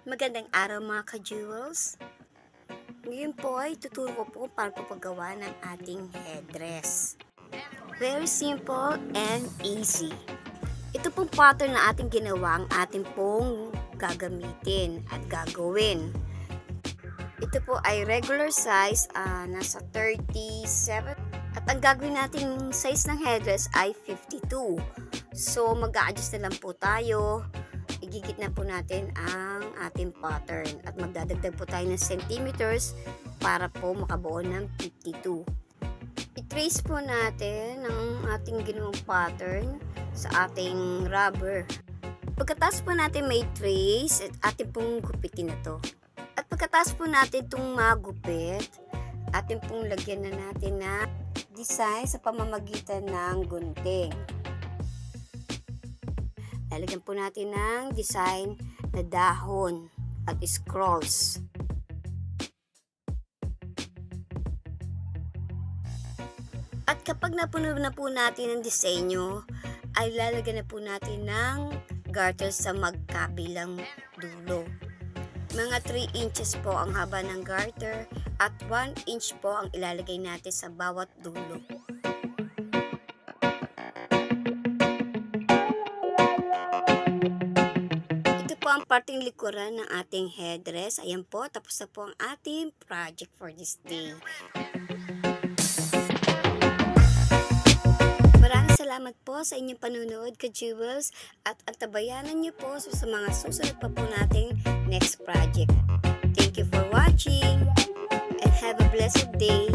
Magandang araw mga ka-jewels. Ngayon po ay tuturo ko po paano po paggawa ng ating headdress. Very simple and easy. Ito pong pattern na ating ginawa ang ating pong gagamitin at gagawin. Ito po ay regular size, nasa 37. At ang gagawin nating size ng headdress ay 52. So mag-a-adjust na lang po tayo. Igigit na po natin ang ating pattern at magdadagdag po tayo ng centimeters para po makabuo ng 52. I-trace po natin ang ating ginawang pattern sa ating rubber. Pagkatapos po natin may trace at ating pong gupitin na to. At pagkatapos po natin itong magupit, ating pong lagyan na natin na design sa pamamagitan ng gunting. Lalagyan po natin ng design na dahon at scrolls. At kapag napuno na po natin ang disenyo, ay lalagyan na po natin ng garter sa magkabilang dulo. Mga 3 inches po ang haba ng garter at 1 inch po ang ilalagay natin sa bawat dulo. Ang parting likuran ng ating headdress. Ayan po, tapos na po ang ating project for this day. Maraming salamat po sa inyong panunood, ka-jewels, at antabayanan niyo po sa mga susunod pa po nating next project. Thank you for watching and have a blessed day.